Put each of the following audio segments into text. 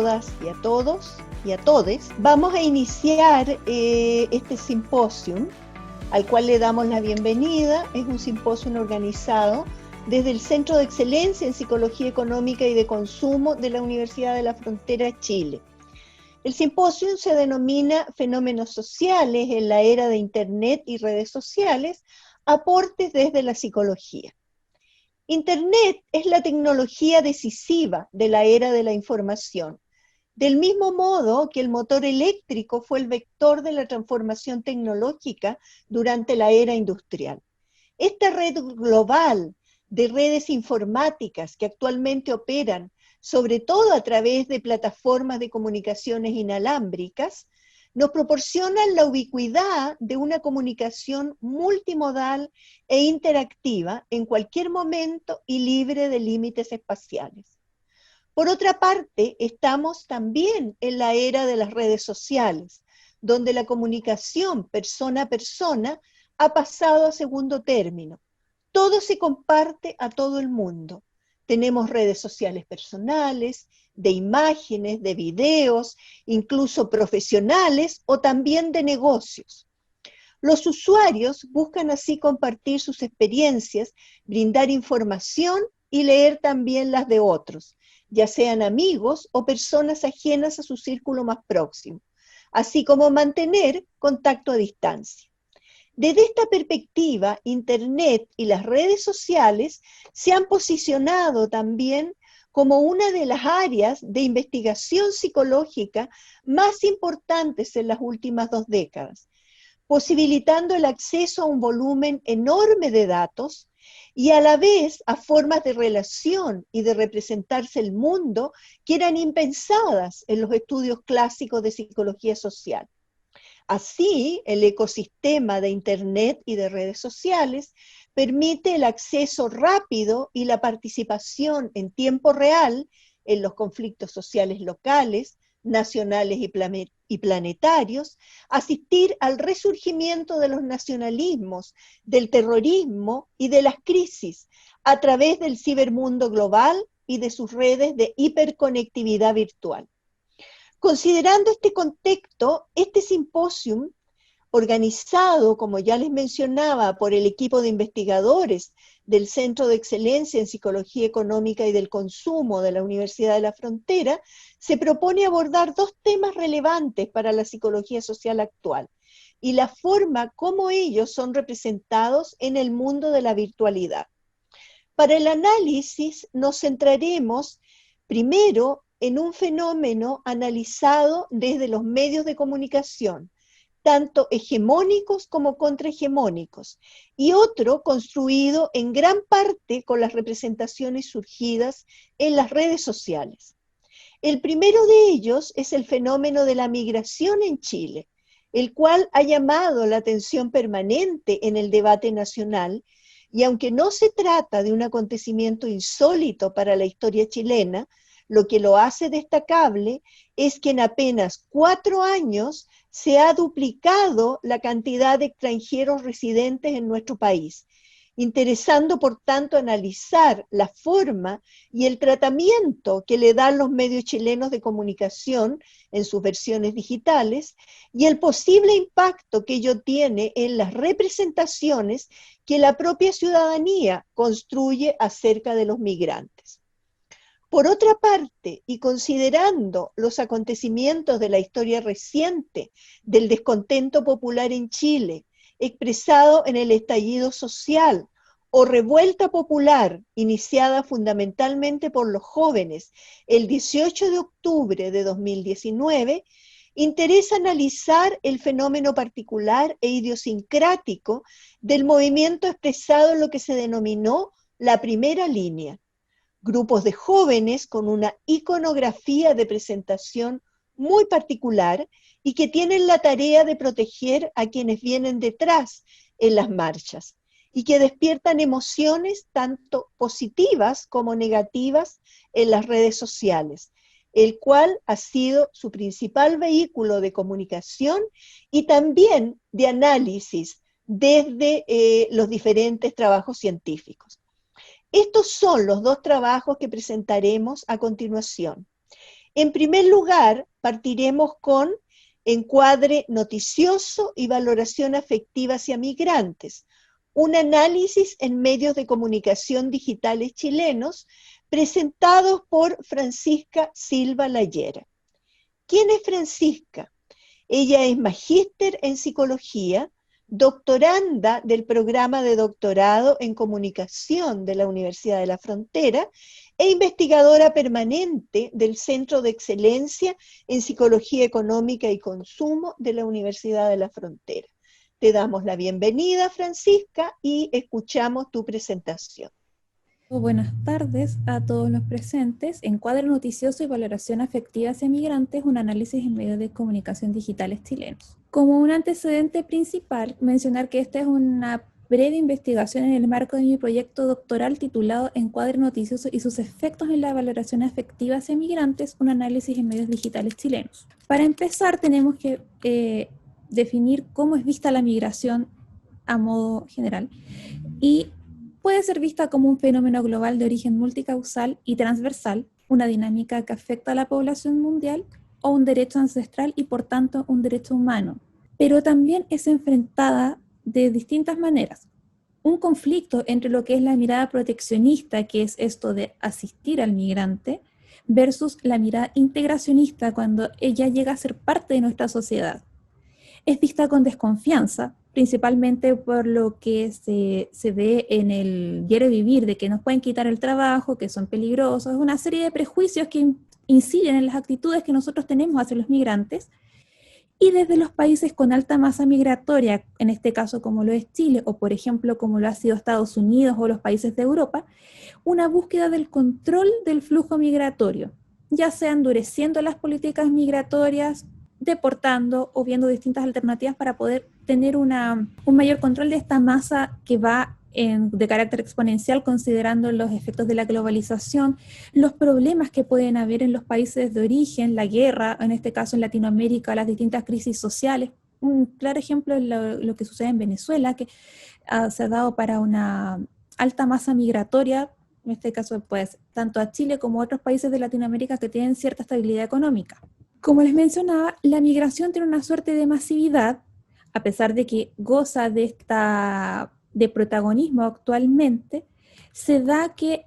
todas y a todos y a todes. Vamos a iniciar este simposium al cual le damos la bienvenida. Es un simposium organizado desde el Centro de Excelencia en Psicología Económica y de Consumo de la Universidad de la Frontera, Chile. El simposium se denomina Fenómenos Sociales en la Era de Internet y Redes Sociales, aportes desde la psicología. Internet es la tecnología decisiva de la era de la información, del mismo modo que el motor eléctrico fue el vector de la transformación tecnológica durante la era industrial. Esta red global de redes informáticas que actualmente operan, sobre todo a través de plataformas de comunicaciones inalámbricas, nos proporcionan la ubicuidad de una comunicación multimodal e interactiva en cualquier momento y libre de límites espaciales. Por otra parte, estamos también en la era de las redes sociales, donde la comunicación persona a persona ha pasado a segundo término. Todo se comparte a todo el mundo. Tenemos redes sociales personales, de imágenes, de videos, incluso profesionales o también de negocios. Los usuarios buscan así compartir sus experiencias, brindar información y leer también las de otros, ya sean amigos o personas ajenas a su círculo más próximo, así como mantener contacto a distancia. Desde esta perspectiva, Internet y las redes sociales se han posicionado también como una de las áreas de investigación psicológica más importantes en las últimas 2 décadas, posibilitando el acceso a un volumen enorme de datos y a la vez a formas de relación y de representarse el mundo que eran impensadas en los estudios clásicos de psicología social. Así, el ecosistema de Internet y de redes sociales permite el acceso rápido y la participación en tiempo real en los conflictos sociales locales, nacionales y planetarios, asistir al resurgimiento de los nacionalismos, del terrorismo y de las crisis a través del cibermundo global y de sus redes de hiperconectividad virtual. Considerando este contexto, este simposium, organizado, como ya les mencionaba, por el equipo de investigadores del Centro de Excelencia en Psicología Económica y del Consumo de la Universidad de la Frontera, se propone abordar 2 temas relevantes para la psicología social actual y la forma como ellos son representados en el mundo de la virtualidad. Para el análisis nos centraremos primero en un fenómeno analizado desde los medios de comunicación, tanto hegemónicos como contrahegemónicos, y otro construido en gran parte con las representaciones surgidas en las redes sociales. El primero de ellos es el fenómeno de la migración en Chile, el cual ha llamado la atención permanente en el debate nacional, y aunque no se trata de un acontecimiento insólito para la historia chilena, lo que lo hace destacable es que en apenas 4 años se ha duplicado la cantidad de extranjeros residentes en nuestro país, interesando por tanto analizar la forma y el tratamiento que le dan los medios chilenos de comunicación en sus versiones digitales y el posible impacto que ello tiene en las representaciones que la propia ciudadanía construye acerca de los migrantes. Por otra parte, y considerando los acontecimientos de la historia reciente del descontento popular en Chile, expresado en el estallido social o revuelta popular iniciada fundamentalmente por los jóvenes el 18 de octubre de 2019, interesa analizar el fenómeno particular e idiosincrático del movimiento expresado en lo que se denominó la primera línea. Grupos de jóvenes con una iconografía de presentación muy particular y que tienen la tarea de proteger a quienes vienen detrás en las marchas y que despiertan emociones tanto positivas como negativas en las redes sociales, el cual ha sido su principal vehículo de comunicación y también de análisis desde los diferentes trabajos científicos. Estos son los 2 trabajos que presentaremos a continuación. En primer lugar, partiremos con encuadre noticioso y valoración afectiva hacia migrantes, un análisis en medios de comunicación digitales chilenos presentados por Francisca Silva Layera. ¿Quién es Francisca? Ella es magíster en psicología, doctoranda del programa de doctorado en comunicación de la Universidad de la Frontera e investigadora permanente del Centro de Excelencia en Psicología Económica y Consumo de la Universidad de la Frontera. Te damos la bienvenida, Francisca, y escuchamos tu presentación. Buenas tardes a todos los presentes. Encuadre noticioso y valoración afectiva hacia migrantes, un análisis en medios de comunicación digitales chilenos. Como un antecedente principal, mencionar que esta es una breve investigación en el marco de mi proyecto doctoral titulado Encuadre noticioso y sus efectos en la valoración afectiva hacia migrantes, un análisis en medios digitales chilenos. Para empezar, tenemos que definir cómo es vista la migración a modo general y puede ser vista como un fenómeno global de origen multicausal y transversal, una dinámica que afecta a la población mundial o un derecho ancestral y por tanto un derecho humano. Pero también es enfrentada de distintas maneras. Un conflicto entre lo que es la mirada proteccionista, que es esto de asistir al migrante, versus la mirada integracionista cuando ella llega a ser parte de nuestra sociedad. Es vista con desconfianza, principalmente por lo que se ve en el diario vivir, de que nos pueden quitar el trabajo, que son peligrosos, una serie de prejuicios que inciden en las actitudes que nosotros tenemos hacia los migrantes, y desde los países con alta masa migratoria, en este caso como lo es Chile, o por ejemplo como lo ha sido Estados Unidos o los países de Europa, una búsqueda del control del flujo migratorio, ya sea endureciendo las políticas migratorias, deportando o viendo distintas alternativas para poder tener un mayor control de esta masa que va de carácter exponencial, considerando los efectos de la globalización, los problemas que pueden haber en los países de origen, la guerra, en este caso en Latinoamérica, las distintas crisis sociales. Un claro ejemplo es lo que sucede en Venezuela, que se ha dado para una alta masa migratoria, en este caso pues tanto a Chile como a otros países de Latinoamérica que tienen cierta estabilidad económica. Como les mencionaba, la migración tiene una suerte de masividad, a pesar de que goza de protagonismo actualmente, se da que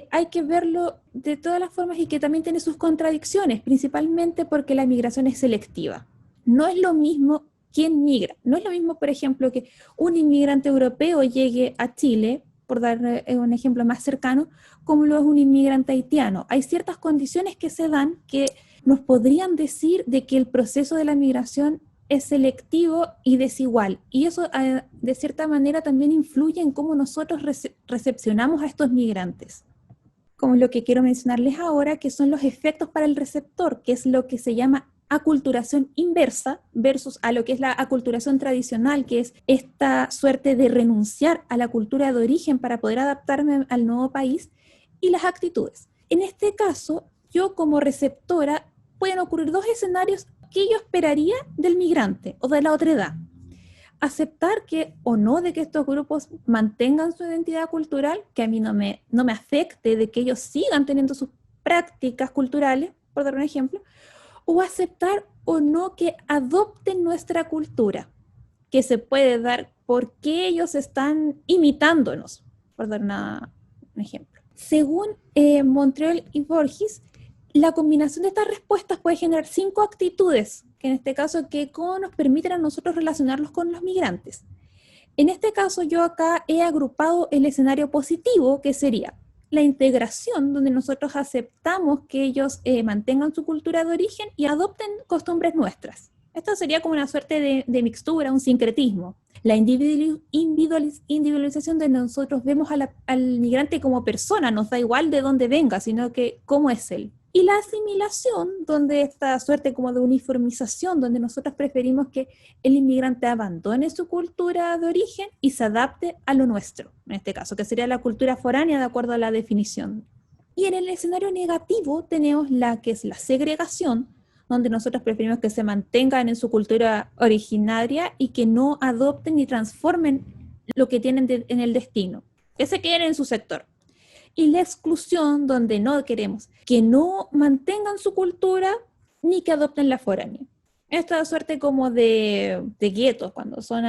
hay que verlo de todas las formas y que también tiene sus contradicciones, principalmente porque la migración es selectiva. No es lo mismo quién migra. No es lo mismo, por ejemplo, que un inmigrante europeo llegue a Chile, por dar un ejemplo más cercano, como lo es un inmigrante haitiano. Hay ciertas condiciones que se dan que nos podrían decir de que el proceso de la migración es selectivo y desigual. Y eso, de cierta manera, también influye en cómo nosotros recepcionamos a estos migrantes. Como lo que quiero mencionarles ahora, que son los efectos para el receptor, que es lo que se llama aculturación inversa versus a lo que es la aculturación tradicional, que es esta suerte de renunciar a la cultura de origen para poder adaptarme al nuevo país, y las actitudes. En este caso, yo como receptora, pueden ocurrir dos escenarios que yo esperaría del migrante o de la otredad. Aceptar que o no de que estos grupos mantengan su identidad cultural, que a mí no me afecte, de que ellos sigan teniendo sus prácticas culturales, por dar un ejemplo, o aceptar o no que adopten nuestra cultura, que se puede dar porque ellos están imitándonos, por dar un ejemplo. Según Montreal y Borges, la combinación de estas respuestas puede generar 5 actitudes, que en este caso que cómo nos permiten a nosotros relacionarlos con los migrantes. En este caso yo acá he agrupado el escenario positivo, que sería la integración, donde nosotros aceptamos que ellos mantengan su cultura de origen y adopten costumbres nuestras. Esto sería como una suerte de mixtura, un sincretismo. La individualización, de nosotros vemos al migrante como persona, nos da igual de dónde venga, sino que cómo es él. Y la asimilación, donde esta suerte como de uniformización, donde nosotros preferimos que el inmigrante abandone su cultura de origen y se adapte a lo nuestro, en este caso, que sería la cultura foránea de acuerdo a la definición. Y en el escenario negativo tenemos la que es la segregación, donde nosotros preferimos que se mantengan en su cultura originaria y que no adopten ni transformen lo que tienen en el destino, que se queden en su sector. Y la exclusión, donde no queremos que no mantengan su cultura ni que adopten la foránea. Esta suerte como de guetos, cuando son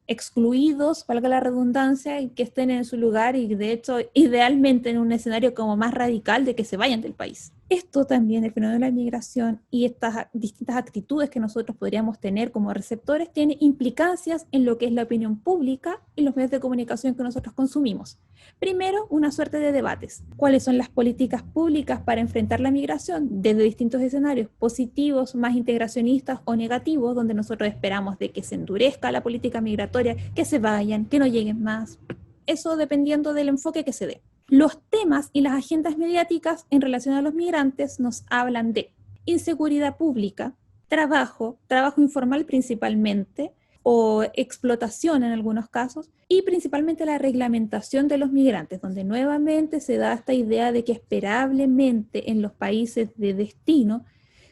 excluidos, valga la redundancia, y que estén en su lugar y de hecho idealmente en un escenario como más radical de que se vayan del país. Esto también, el fenómeno de la migración y estas distintas actitudes que nosotros podríamos tener como receptores, tiene implicancias en lo que es la opinión pública y los medios de comunicación que nosotros consumimos. Primero, una suerte de debates. ¿Cuáles son las políticas públicas para enfrentar la migración desde distintos escenarios, positivos, más integracionistas o negativos, donde nosotros esperamos de que se endurezca la política migratoria, que se vayan, que no lleguen más? Eso dependiendo del enfoque que se dé. Los temas y las agendas mediáticas en relación a los migrantes nos hablan de inseguridad pública, trabajo informal principalmente, o explotación en algunos casos, y principalmente la reglamentación de los migrantes, donde nuevamente se da esta idea de que esperablemente en los países de destino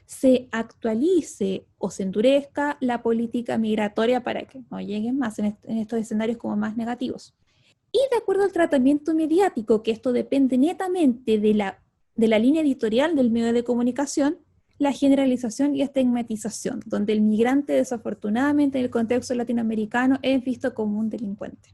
se actualice o se endurezca la política migratoria para que no lleguen más en estos escenarios como más negativos. Y de acuerdo al tratamiento mediático, que esto depende netamente de la línea editorial del medio de comunicación, la generalización y estigmatización, donde el migrante desafortunadamente en el contexto latinoamericano es visto como un delincuente.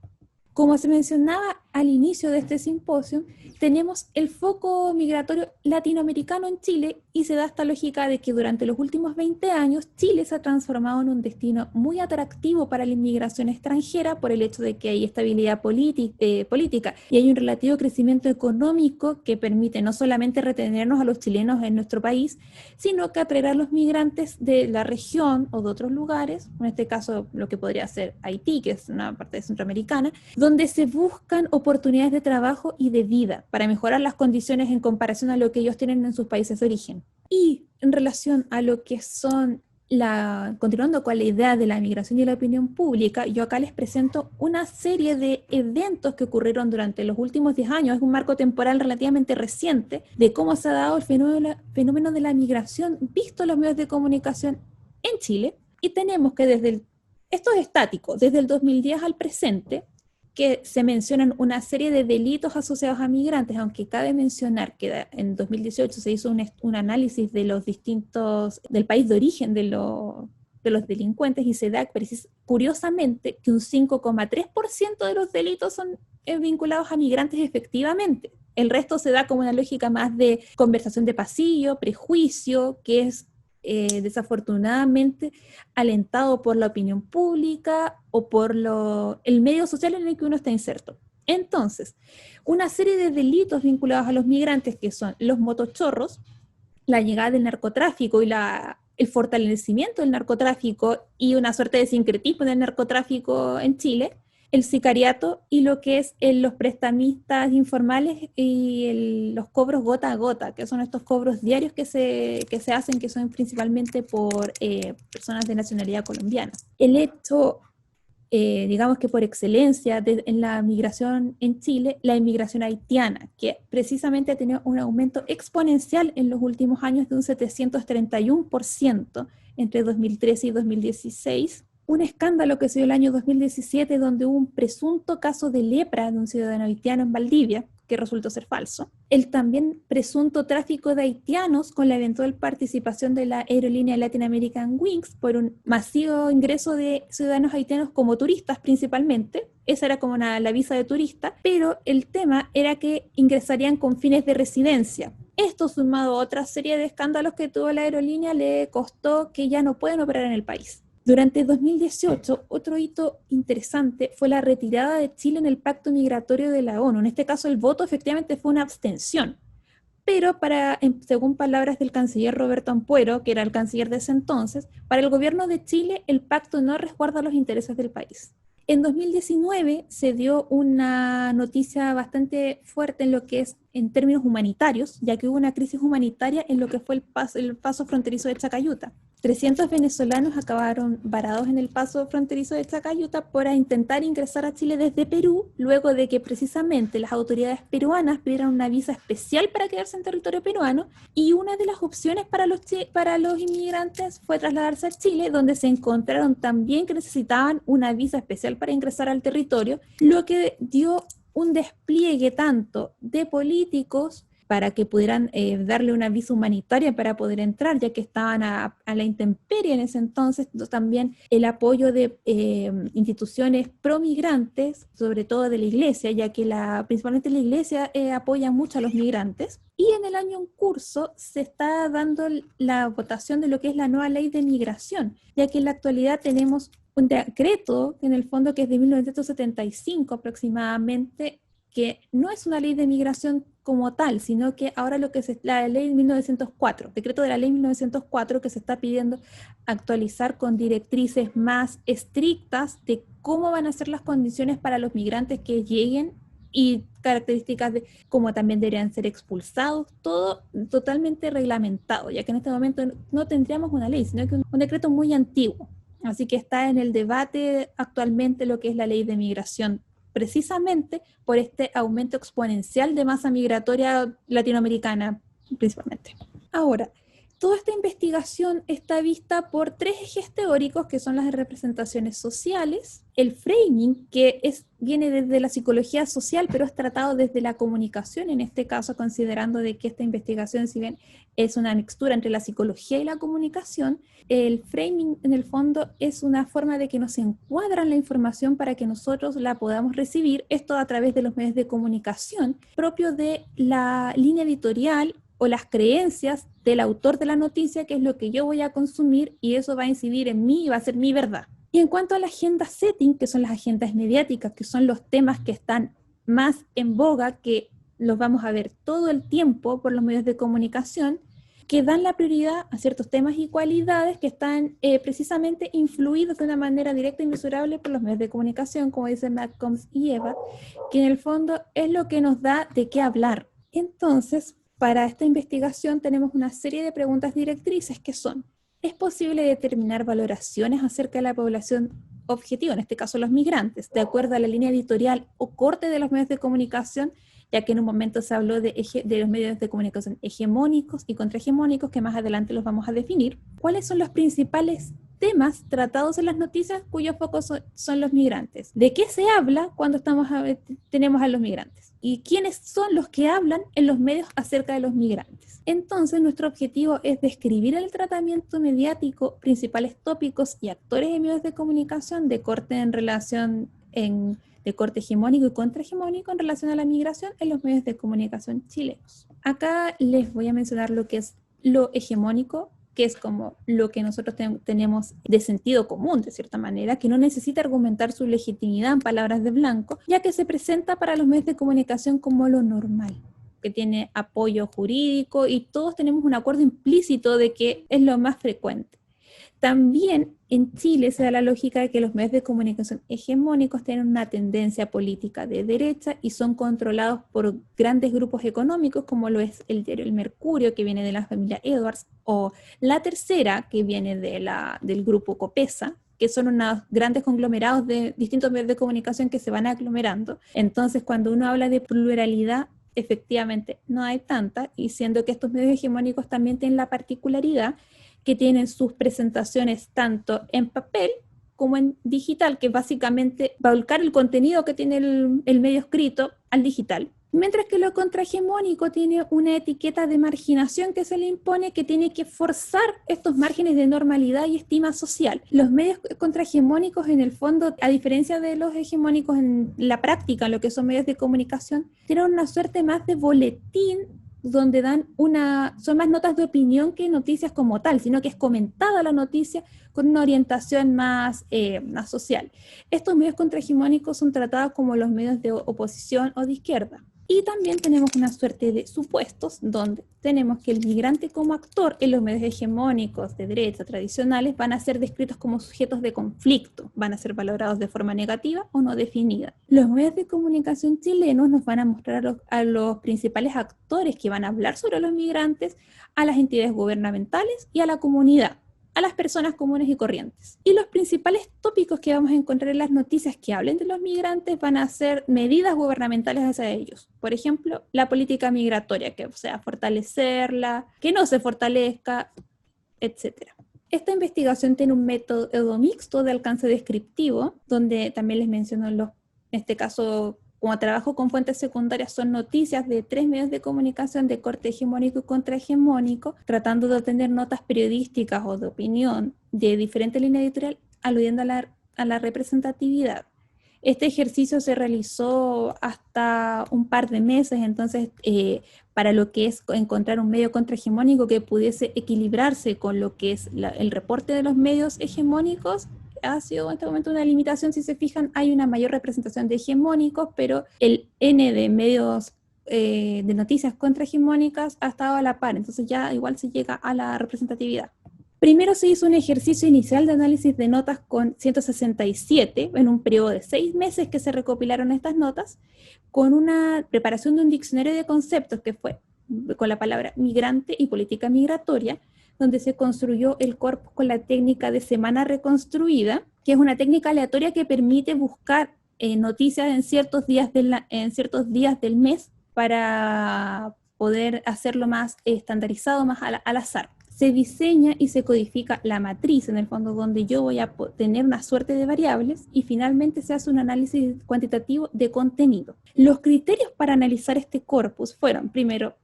Como se mencionaba al inicio de este simposio, tenemos el foco migratorio latinoamericano en Chile y se da esta lógica de que durante los últimos 20 años Chile se ha transformado en un destino muy atractivo para la inmigración extranjera por el hecho de que hay estabilidad política y hay un relativo crecimiento económico que permite no solamente retenernos a los chilenos en nuestro país, sino que atraer a los migrantes de la región o de otros lugares, en este caso lo que podría ser Haití, que es una parte centroamericana, donde se buscan oportunidades de trabajo y de vida para mejorar las condiciones en comparación a lo que ellos tienen en sus países de origen. Y en relación a lo que son, continuando con la idea de la migración y la opinión pública, yo acá les presento una serie de eventos que ocurrieron durante los últimos 10 años, es un marco temporal relativamente reciente, de cómo se ha dado el fenómeno de la migración visto en los medios de comunicación en Chile, y tenemos que esto es estático, desde el 2010 al presente, que se mencionan una serie de delitos asociados a migrantes, aunque cabe mencionar que en 2018 se hizo un análisis de los del país de origen de los delincuentes y se da curiosamente que un 5,3% de los delitos son vinculados a migrantes efectivamente. El resto se da como una lógica más de conversación de pasillo, prejuicio, que es desafortunadamente alentado por la opinión pública o por el medio social en el que uno está inserto. Entonces, una serie de delitos vinculados a los migrantes que son los motochorros, la llegada del narcotráfico y el fortalecimiento del narcotráfico y una suerte de sincretismo del narcotráfico en Chile, el sicariato y lo que es los prestamistas informales y los cobros gota a gota, que son estos cobros diarios que se hacen, que son principalmente por personas de nacionalidad colombiana. El hecho, digamos que por excelencia en la migración en Chile, la inmigración haitiana, que precisamente ha tenido un aumento exponencial en los últimos años de un 731% entre 2013 y 2016, un escándalo que se dio el año 2017 donde hubo un presunto caso de lepra de un ciudadano haitiano en Valdivia, que resultó ser falso. El también presunto tráfico de haitianos con la eventual participación de la aerolínea Latin American Wings por un masivo ingreso de ciudadanos haitianos como turistas principalmente. Esa era como la visa de turista, pero el tema era que ingresarían con fines de residencia. Esto, sumado a otra serie de escándalos que tuvo la aerolínea, le costó que ya no puedan operar en el país. Durante 2018, otro hito interesante fue la retirada de Chile en el Pacto Migratorio de la ONU. En este caso, el voto efectivamente fue una abstención. Pero según palabras del canciller Roberto Ampuero, que era el canciller de ese entonces, para el gobierno de Chile, el pacto no resguarda los intereses del país. En 2019 se dio una noticia bastante fuerte en lo que es en términos humanitarios, ya que hubo una crisis humanitaria en lo que fue el paso fronterizo de Chacayuta. 300 venezolanos acabaron varados en el paso fronterizo de Chacayuta por intentar ingresar a Chile desde Perú, luego de que precisamente las autoridades peruanas pidieron una visa especial para quedarse en territorio peruano, y una de las opciones para los inmigrantes fue trasladarse a Chile, donde se encontraron también que necesitaban una visa especial para ingresar al territorio, lo que dio un despliegue tanto de políticos para que pudieran darle una visa humanitaria para poder entrar, ya que estaban a la intemperie en ese entonces. También el apoyo de instituciones pro-migrantes, sobre todo de la iglesia, ya que principalmente la iglesia apoya mucho a los migrantes. Y en el año en curso se está dando la votación de lo que es la nueva ley de migración, ya que en la actualidad tenemos un decreto, en el fondo que es de 1975 aproximadamente, que no es una ley de migración como tal, sino que ahora la ley de 1904, decreto de la ley 1904, que se está pidiendo actualizar con directrices más estrictas de cómo van a ser las condiciones para los migrantes que lleguen y características de cómo también deberían ser expulsados, todo totalmente reglamentado, ya que en este momento no tendríamos una ley, sino que un decreto muy antiguo. Así que está en el debate actualmente lo que es la ley de migración, precisamente por este aumento exponencial de masa migratoria latinoamericana principalmente. Ahora, toda esta investigación está vista por tres ejes teóricos que son las representaciones sociales, el framing, que viene desde la psicología social, pero es tratado desde la comunicación, en este caso considerando de que esta investigación, si bien es una mixtura entre la psicología y la comunicación, el framing en el fondo es una forma de que nos encuadran la información para que nosotros la podamos recibir, esto a través de los medios de comunicación, propio de la línea editorial o las creencias del autor de la noticia, que es lo que yo voy a consumir, y eso va a incidir en mí y va a ser mi verdad. Y en cuanto a la agenda setting, que son las agendas mediáticas, que son los temas que están más en boga, que los vamos a ver todo el tiempo por los medios de comunicación, que dan la prioridad a ciertos temas y cualidades que están precisamente influidos de una manera directa y inmesurable por los medios de comunicación, como dicen Malcolm y Eva, que en el fondo es lo que nos da de qué hablar. Entonces, para esta investigación tenemos una serie de preguntas directrices que son: ¿es posible determinar valoraciones acerca de la población objetivo, en este caso los migrantes, de acuerdo a la línea editorial o corte de los medios de comunicación? Ya que en un momento se habló de los medios de comunicación hegemónicos y contrahegemónicos, que más adelante los vamos a definir. ¿Cuáles son los principales temas tratados en las noticias cuyos focos son los migrantes? ¿De qué se habla cuando tenemos a los migrantes? ¿Y quiénes son los que hablan en los medios acerca de los migrantes? Entonces, nuestro objetivo es describir el tratamiento mediático, principales tópicos y actores de medios de comunicación de corte de corte hegemónico y contrahegemónico en relación a la migración en los medios de comunicación chilenos. Acá les voy a mencionar lo que es lo hegemónico, que es como lo que nosotros tenemos de sentido común, de cierta manera, que no necesita argumentar su legitimidad en palabras de blanco, ya que se presenta para los medios de comunicación como lo normal, que tiene apoyo jurídico y todos tenemos un acuerdo implícito de que es lo más frecuente. También en Chile se da la lógica de que los medios de comunicación hegemónicos tienen una tendencia política de derecha y son controlados por grandes grupos económicos, como lo es el diario El Mercurio, que viene de la familia Edwards, o La Tercera, que viene del grupo Copesa, que son unos grandes conglomerados de distintos medios de comunicación que se van aglomerando. Entonces, cuando uno habla de pluralidad, efectivamente no hay tanta, y siendo que estos medios hegemónicos también tienen la particularidad que tienen sus presentaciones tanto en papel como en digital, que básicamente va a volcar el contenido que tiene el medio escrito al digital. Mientras que lo contrahegemónico tiene una etiqueta de marginación que se le impone, que tiene que forzar estos márgenes de normalidad y estima social. Los medios contrahegemónicos, en el fondo, a diferencia de los hegemónicos en la práctica, lo que son medios de comunicación, tienen una suerte más de boletín, donde son más notas de opinión que noticias como tal, sino que es comentada la noticia con una orientación más social. Estos medios contrahegemónicos son tratados como los medios de oposición o de izquierda. Y también tenemos una suerte de supuestos donde tenemos que el migrante como actor en los medios hegemónicos de derecha tradicionales van a ser descritos como sujetos de conflicto, van a ser valorados de forma negativa o no definida. Los medios de comunicación chilenos nos van a mostrar a los principales actores que van a hablar sobre los migrantes, a las entidades gubernamentales y a la comunidad, a las personas comunes y corrientes. Y los principales tópicos que vamos a encontrar en las noticias que hablen de los migrantes van a ser medidas gubernamentales hacia ellos. Por ejemplo, la política migratoria, que sea fortalecerla, que no se fortalezca, etc. Esta investigación tiene un método mixto de alcance descriptivo, donde también les menciono en este caso como trabajo con fuentes secundarias, son noticias de 3 medios de comunicación de corte hegemónico y contrahegemónico, tratando de obtener notas periodísticas o de opinión de diferentes líneas editoriales, aludiendo a la representatividad. Este ejercicio se realizó hasta un par de meses, entonces para lo que es encontrar un medio contrahegemónico que pudiese equilibrarse con lo que es el reporte de los medios hegemónicos, ha sido en este momento una limitación. Si se fijan, hay una mayor representación de hegemónicos, pero el N de medios de noticias contrahegemónicas ha estado a la par, entonces ya igual se llega a la representatividad. Primero se hizo un ejercicio inicial de análisis de notas con 167, en un periodo de 6 meses que se recopilaron estas notas, con una preparación de un diccionario de conceptos que fue con la palabra migrante y política migratoria, donde se construyó el corpus con la técnica de semana reconstruida, que es una técnica aleatoria que permite buscar noticias en ciertos días del mes para poder hacerlo más estandarizado, más al azar. Se diseña y se codifica la matriz, en el fondo, donde yo voy a tener una suerte de variables, y finalmente se hace un análisis cuantitativo de contenido. Los criterios para analizar este corpus fueron, primero,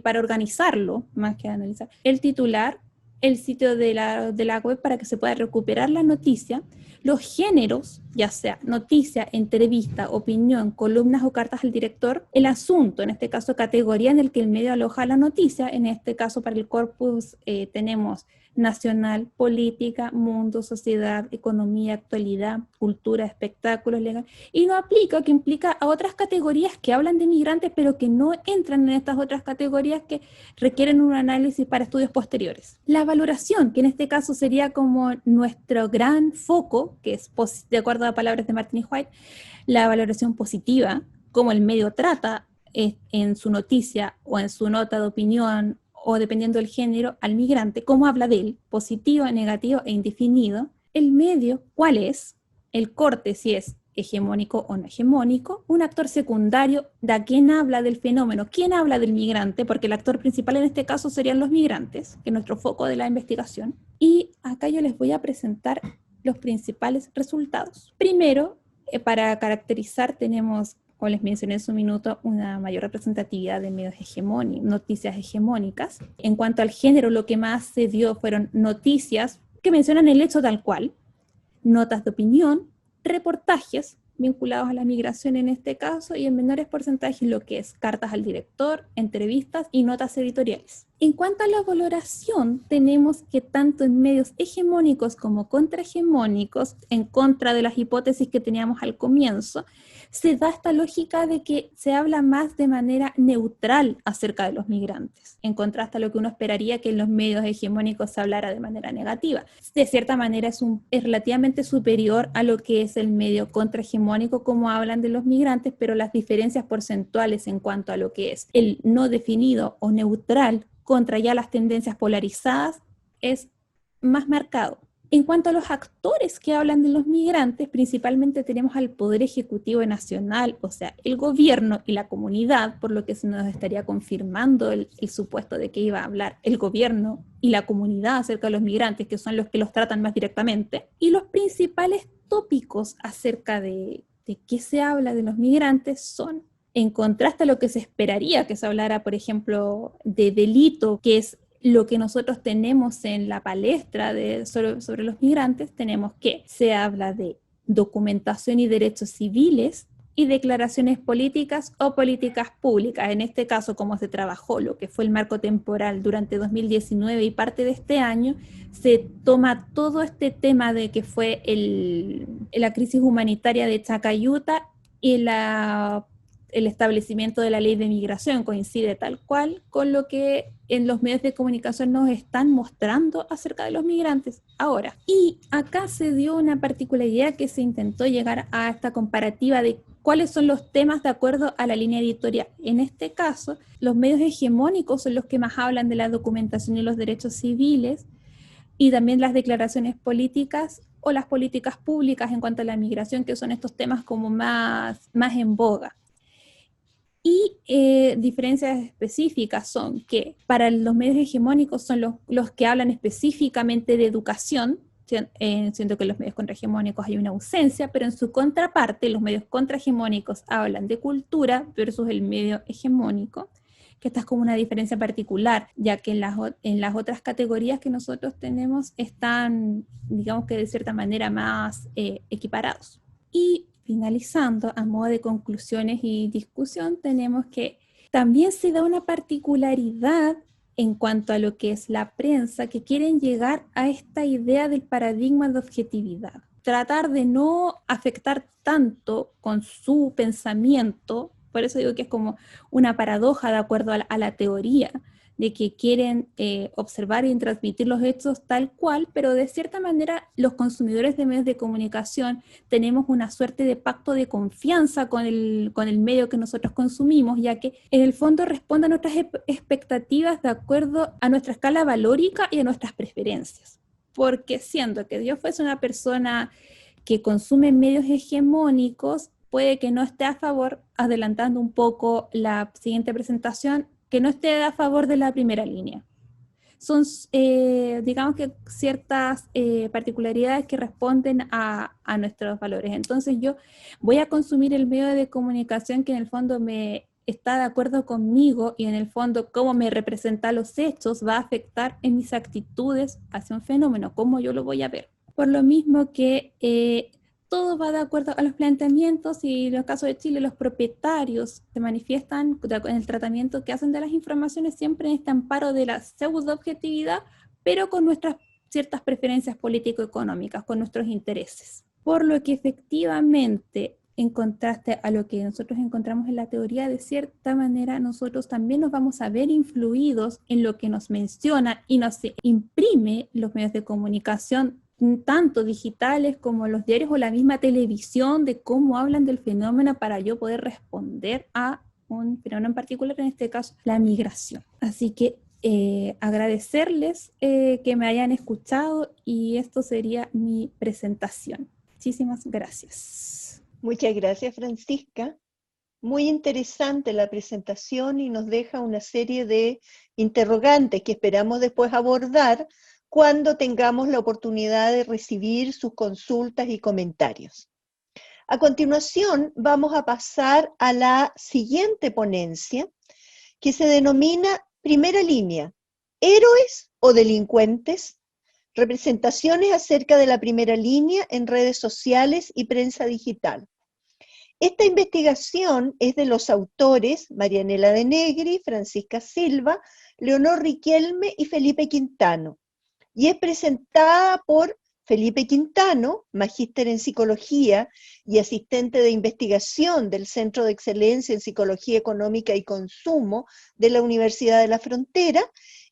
para organizarlo, más que analizar, el titular, el sitio de la web para que se pueda recuperar la noticia, los géneros, ya sea noticia, entrevista, opinión, columnas o cartas al director, el asunto, en este caso categoría en el que el medio aloja la noticia, en este caso para el corpus tenemos nacional, política, mundo, sociedad, economía, actualidad, cultura, espectáculos, legal, y no aplica, que implica a otras categorías que hablan de migrantes, pero que no entran en estas otras categorías que requieren un análisis para estudios posteriores. La valoración, que en este caso sería como nuestro gran foco, que es, de acuerdo a palabras de Martin y White, la valoración positiva, como el medio trata en su noticia o en su nota de opinión, o dependiendo del género, al migrante, cómo habla de él, positivo, negativo e indefinido. El medio, cuál es, el corte, si es hegemónico o no hegemónico, un actor secundario, de quién habla del fenómeno, quién habla del migrante, porque el actor principal en este caso serían los migrantes, que es nuestro foco de la investigación. Y acá yo les voy a presentar los principales resultados. Primero, para caracterizar tenemos, como les mencioné en un minuto, una mayor representatividad de medios hegemónicos, noticias hegemónicas. En cuanto al género, lo que más se dio fueron noticias que mencionan el hecho tal cual, notas de opinión, reportajes vinculados a la migración en este caso, y en menores porcentajes lo que es cartas al director, entrevistas y notas editoriales. En cuanto a la valoración, tenemos que tanto en medios hegemónicos como contrahegemónicos, en contra de las hipótesis que teníamos al comienzo, se da esta lógica de que se habla más de manera neutral acerca de los migrantes, en contraste a lo que uno esperaría que en los medios hegemónicos se hablara de manera negativa. De cierta manera es relativamente superior a lo que es el medio contrahegemónico, como hablan de los migrantes, pero las diferencias porcentuales en cuanto a lo que es el no definido o neutral contra ya las tendencias polarizadas es más marcado. En cuanto a los actores que hablan de los migrantes, principalmente tenemos al Poder Ejecutivo Nacional, o sea, el gobierno y la comunidad, por lo que se nos estaría confirmando el supuesto de que iba a hablar el gobierno y la comunidad acerca de los migrantes, que son los que los tratan más directamente. Y los principales tópicos acerca de qué se habla de los migrantes son, en contraste a lo que se esperaría que se hablara, por ejemplo, de delito, que es lo que nosotros tenemos en la palestra sobre los migrantes, tenemos que se habla de documentación y derechos civiles y declaraciones políticas o políticas públicas. En este caso, como se trabajó lo que fue el marco temporal durante 2019 y parte de este año, se toma todo este tema de que fue la crisis humanitaria de Chacayuta y el establecimiento de la ley de migración, coincide tal cual con lo que en los medios de comunicación nos están mostrando acerca de los migrantes ahora. Y acá se dio una particularidad que se intentó llegar a esta comparativa de cuáles son los temas de acuerdo a la línea editorial. En este caso, los medios hegemónicos son los que más hablan de la documentación y los derechos civiles, y también las declaraciones políticas o las políticas públicas en cuanto a la migración, que son estos temas como más en boga. Y diferencias específicas son que para los medios hegemónicos son los que hablan específicamente de educación, siento que en los medios contrahegemónicos hay una ausencia, pero en su contraparte, los medios contrahegemónicos hablan de cultura versus el medio hegemónico, que esta es como una diferencia particular, ya que en las otras categorías que nosotros tenemos están, digamos que de cierta manera, más equiparados. Y finalizando, a modo de conclusiones y discusión, tenemos que también se da una particularidad en cuanto a lo que es la prensa, que quieren llegar a esta idea del paradigma de objetividad. Tratar de no afectar tanto con su pensamiento, por eso digo que es como una paradoja de acuerdo a la teoría, de que quieren observar y transmitir los hechos tal cual, pero de cierta manera los consumidores de medios de comunicación tenemos una suerte de pacto de confianza con el medio que nosotros consumimos, ya que en el fondo responde a nuestras expectativas de acuerdo a nuestra escala valórica y a nuestras preferencias. Porque siendo que Dios fuese una persona que consume medios hegemónicos, puede que no esté a favor, adelantando un poco la siguiente presentación, que no esté a favor de la primera línea. Son, digamos que ciertas particularidades que responden a nuestros valores. Entonces yo voy a consumir el medio de comunicación que en el fondo me está de acuerdo conmigo y en el fondo cómo me representa los hechos va a afectar en mis actitudes hacia un fenómeno, cómo yo lo voy a ver. Por lo mismo que todo va de acuerdo a los planteamientos y en el caso de Chile los propietarios se manifiestan en el tratamiento que hacen de las informaciones siempre en este amparo de la pseudo-objetividad, pero con nuestras ciertas preferencias político-económicas, con nuestros intereses. Por lo que efectivamente, en contraste a lo que nosotros encontramos en la teoría, de cierta manera nosotros también nos vamos a ver influidos en lo que nos menciona y nos imprime los medios de comunicación, tanto digitales como los diarios o la misma televisión, de cómo hablan del fenómeno para yo poder responder a un fenómeno en particular, en este caso la migración. Así que agradecerles que me hayan escuchado y esto sería mi presentación. Muchísimas gracias. Muchas gracias, Francisca. Muy interesante la presentación y nos deja una serie de interrogantes que esperamos después abordar cuando tengamos la oportunidad de recibir sus consultas y comentarios. A continuación, vamos a pasar a la siguiente ponencia, que se denomina Primera Línea, ¿héroes o delincuentes? Representaciones acerca de la primera línea en redes sociales y prensa digital. Esta investigación es de los autores Marianela de Negri, Francisca Silva, Leonor Riquelme y Felipe Quintano, y es presentada por Felipe Quintano, magíster en psicología y asistente de investigación del Centro de Excelencia en Psicología Económica y Consumo de la Universidad de la Frontera,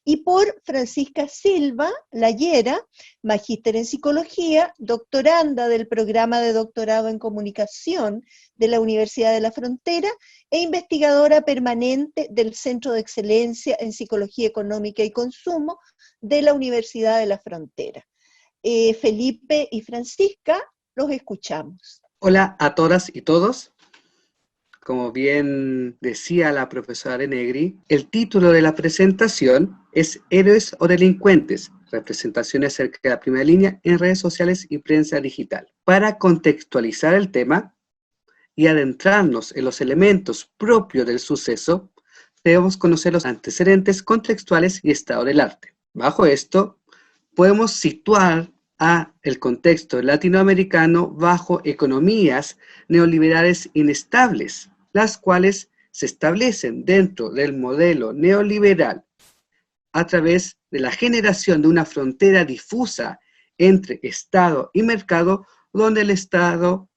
y por Francisca Silva Layera, magíster en psicología, doctoranda del programa de doctorado en comunicación de la Universidad de la Frontera e investigadora permanente del Centro de Excelencia en Psicología Económica y Consumo de la Universidad de la Frontera. Felipe y Francisca, los escuchamos. Hola a todas y todos. Como bien decía la profesora de Negri, el título de la presentación es Héroes o delincuentes, representaciones acerca de la primera línea en redes sociales y prensa digital. Para contextualizar el tema y adentrarnos en los elementos propios del suceso, debemos conocer los antecedentes contextuales y estado del arte. Bajo esto, podemos situar el contexto latinoamericano bajo economías neoliberales inestables, las cuales se establecen dentro del modelo neoliberal a través de la generación de una frontera difusa entre Estado y mercado, donde el Estado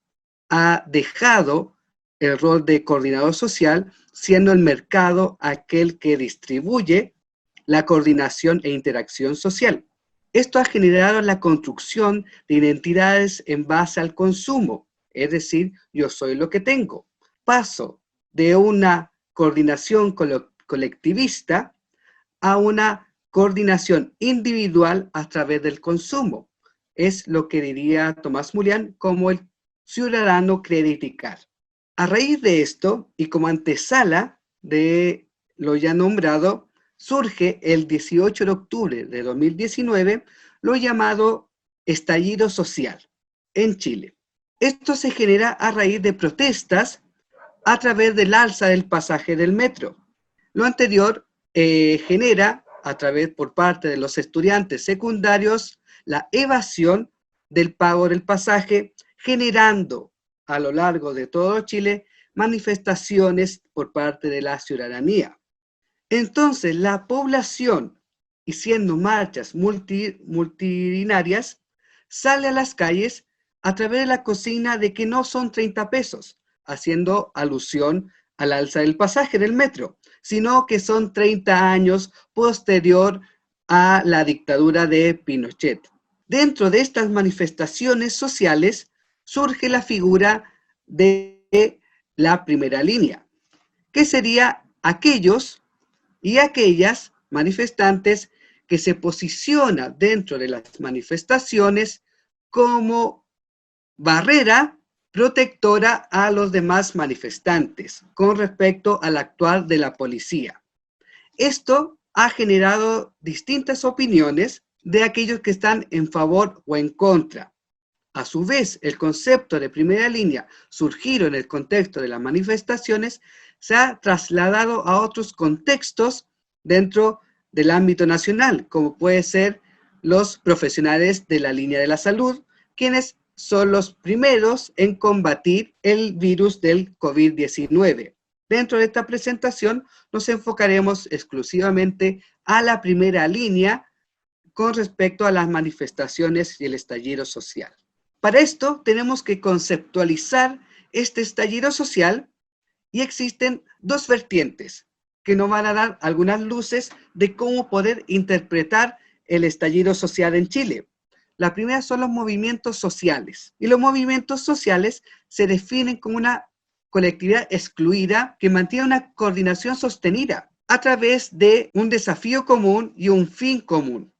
ha dejado el rol de coordinador social, siendo el mercado aquel que distribuye la coordinación e interacción social. Esto ha generado la construcción de identidades en base al consumo, es decir, yo soy lo que tengo. Paso de una coordinación colectivista a una coordinación individual a través del consumo. Es lo que diría Tomás Mulián como el ciudadano criticar. A raíz de esto, y como antesala de lo ya nombrado, surge el 18 de octubre de 2019 lo llamado estallido social en Chile. Esto se genera a raíz de protestas a través del alza del pasaje del metro. Lo anterior genera, a través por parte de los estudiantes secundarios, la evasión del pago del pasaje, generando a lo largo de todo Chile manifestaciones por parte de la ciudadanía. Entonces, la población, y siendo marchas multitudinarias, sale a las calles a través de la consigna de que no son 30 pesos, haciendo alusión al alza del pasaje del metro, sino que son 30 años posterior a la dictadura de Pinochet. Dentro de estas manifestaciones sociales surge la figura de la primera línea, que sería aquellos y aquellas manifestantes que se posicionan dentro de las manifestaciones como barrera protectora a los demás manifestantes con respecto al actuar de la policía. Esto ha generado distintas opiniones de aquellos que están en favor o en contra. A su vez, el concepto de primera línea, surgido en el contexto de las manifestaciones, se ha trasladado a otros contextos dentro del ámbito nacional, como puede ser los profesionales de la línea de la salud, quienes son los primeros en combatir el virus del COVID-19. Dentro de esta presentación nos enfocaremos exclusivamente a la primera línea con respecto a las manifestaciones y el estallido social. Para esto tenemos que conceptualizar este estallido social y existen dos vertientes que nos van a dar algunas luces de cómo poder interpretar el estallido social en Chile. La primera son los movimientos sociales, y los movimientos sociales se definen como una colectividad excluida que mantiene una coordinación sostenida a través de un desafío común y un fin común.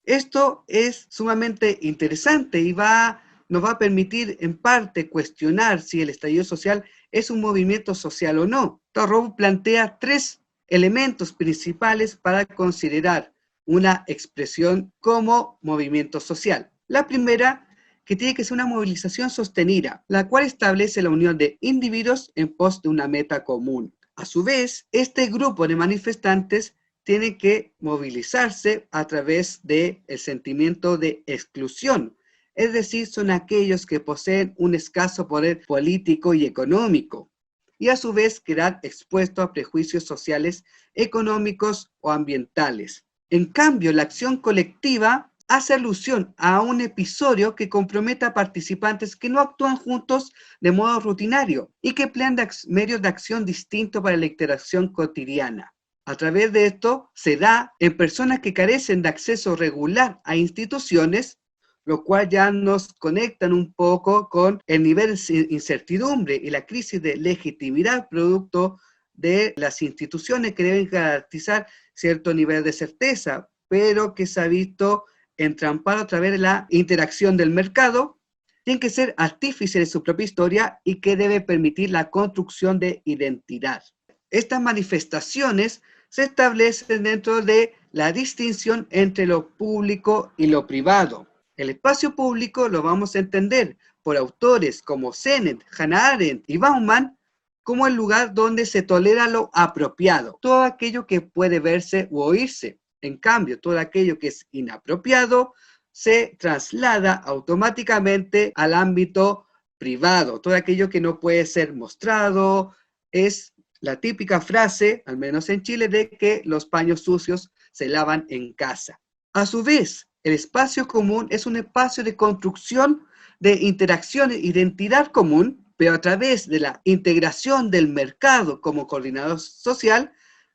Esto es sumamente interesante y nos va a permitir en parte cuestionar si el estallido social es un movimiento social o no. Tarrow plantea tres elementos principales para considerar una expresión como movimiento social. La primera, que tiene que ser una movilización sostenida, la cual establece la unión de individuos en pos de una meta común. A su vez, este grupo de manifestantes tiene que movilizarse a través del sentimiento de exclusión, es decir, son aquellos que poseen un escaso poder político y económico, y a su vez quedan expuestos a prejuicios sociales, económicos o ambientales. En cambio, la acción colectiva hace alusión a un episodio que compromete a participantes que no actúan juntos de modo rutinario y que emplean medios de acción distintos para la interacción cotidiana. A través de esto se da en personas que carecen de acceso regular a instituciones, lo cual ya nos conectan un poco con el nivel de incertidumbre y la crisis de legitimidad producto de las instituciones que deben garantizar cierto nivel de certeza, pero que se ha visto entrampado a través de la interacción del mercado, tienen que ser artífices de su propia historia y que debe permitir la construcción de identidad. Estas manifestaciones se establecen dentro de la distinción entre lo público y lo privado. El espacio público lo vamos a entender por autores como Sennett, Hannah Arendt y Bauman como el lugar donde se tolera lo apropiado, todo aquello que puede verse u oírse. En cambio, todo aquello que es inapropiado se traslada automáticamente al ámbito privado. Todo aquello que no puede ser mostrado es la típica frase, al menos en Chile, de que los paños sucios se lavan en casa. A su vez, el espacio común es un espacio de construcción de interacción e identidad común, pero a través de la integración del mercado como coordinador social,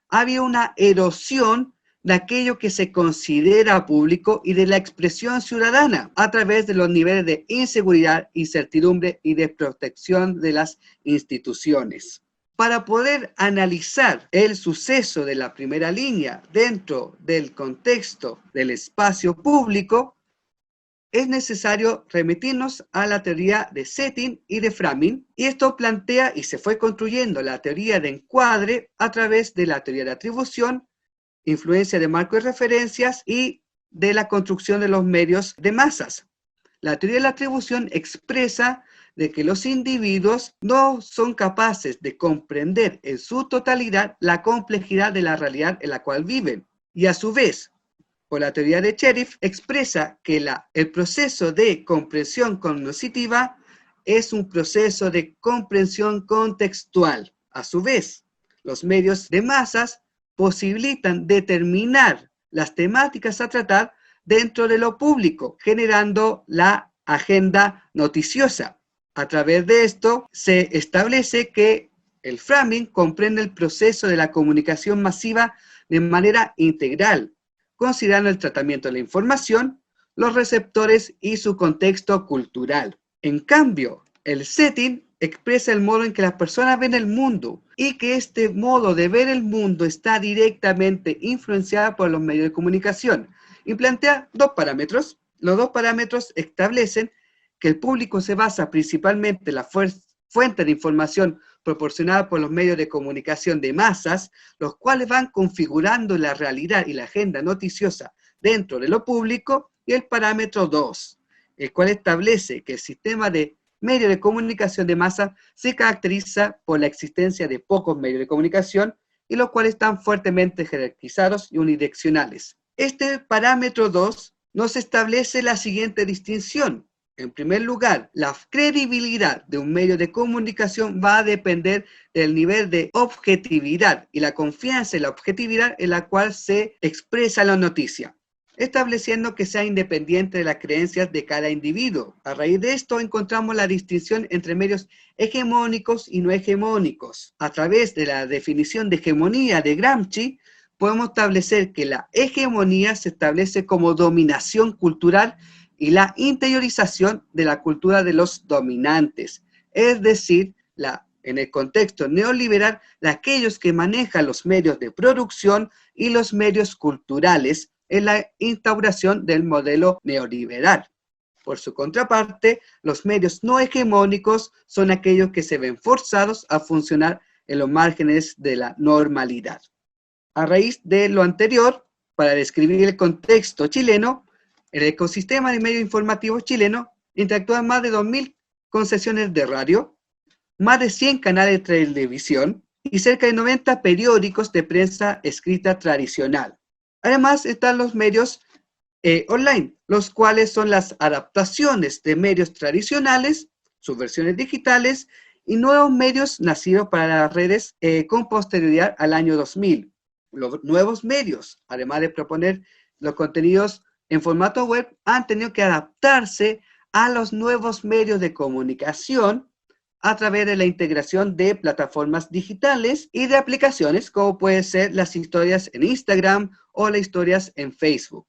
había una erosión de aquello que se considera público y de la expresión ciudadana a través de los niveles de inseguridad, incertidumbre y de protección de las instituciones. Para poder analizar el suceso de la primera línea dentro del contexto del espacio público, es necesario remitirnos a la teoría de setting y de framing, y esto plantea y se fue construyendo la teoría de encuadre a través de la teoría de atribución, influencia de marco de referencias y de la construcción de los medios de masas. La teoría de la atribución expresa de que los individuos no son capaces de comprender en su totalidad la complejidad de la realidad en la cual viven. Y a su vez, por la teoría de Cherif, expresa que el proceso de comprensión cognitiva es un proceso de comprensión contextual. A su vez, los medios de masas posibilitan determinar las temáticas a tratar dentro de lo público, generando la agenda noticiosa. A través de esto se establece que el framing comprende el proceso de la comunicación masiva de manera integral, considerando el tratamiento de la información, los receptores y su contexto cultural. En cambio, el setting expresa el modo en que las personas ven el mundo y que este modo de ver el mundo está directamente influenciado por los medios de comunicación y plantea dos parámetros. Los dos parámetros establecen que el público se basa principalmente en la fuente de información proporcionada por los medios de comunicación de masas, los cuales van configurando la realidad y la agenda noticiosa dentro de lo público, y el parámetro 2, el cual establece que el sistema de medios de comunicación de masa se caracteriza por la existencia de pocos medios de comunicación y los cuales están fuertemente jerarquizados y unidireccionales. Este parámetro 2 nos establece la siguiente distinción. En primer lugar, la credibilidad de un medio de comunicación va a depender del nivel de objetividad y la confianza en la objetividad en la cual se expresa la noticia, estableciendo que sea independiente de las creencias de cada individuo. A raíz de esto encontramos la distinción entre medios hegemónicos y no hegemónicos. A través de la definición de hegemonía de Gramsci, podemos establecer que la hegemonía se establece como dominación cultural y la interiorización de la cultura de los dominantes, es decir, en el contexto neoliberal, de aquellos que manejan los medios de producción y los medios culturales en la instauración del modelo neoliberal. Por su contraparte, los medios no hegemónicos son aquellos que se ven forzados a funcionar en los márgenes de la normalidad. A raíz de lo anterior, para describir el contexto chileno, el ecosistema de medios informativos chileno interactúa en más de 2.000 concesiones de radio, más de 100 canales de televisión y cerca de 90 periódicos de prensa escrita tradicional. Además están los medios online, los cuales son las adaptaciones de medios tradicionales, sus versiones digitales y nuevos medios nacidos para las redes con posterioridad al año 2000. Los nuevos medios, además de proponer los contenidos en formato web, han tenido que adaptarse a los nuevos medios de comunicación a través de la integración de plataformas digitales y de aplicaciones como pueden ser las historias en Instagram o las historias en Facebook.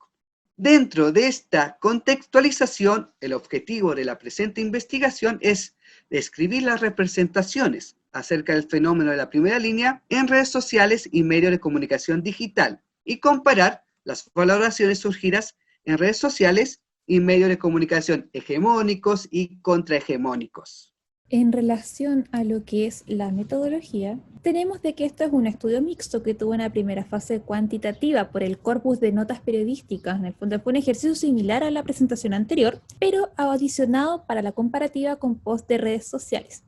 Dentro de esta contextualización, el objetivo de la presente investigación es describir las representaciones acerca del fenómeno de la primera línea en redes sociales y medios de comunicación digital y comparar las valoraciones surgidas en redes sociales y medios de comunicación hegemónicos y contrahegemónicos. En relación a lo que es la metodología, tenemos de que esto es un estudio mixto que tuvo una primera fase cuantitativa por el corpus de notas periodísticas. En el fondo fue un ejercicio similar a la presentación anterior, pero adicionado para la comparativa con posts de redes sociales.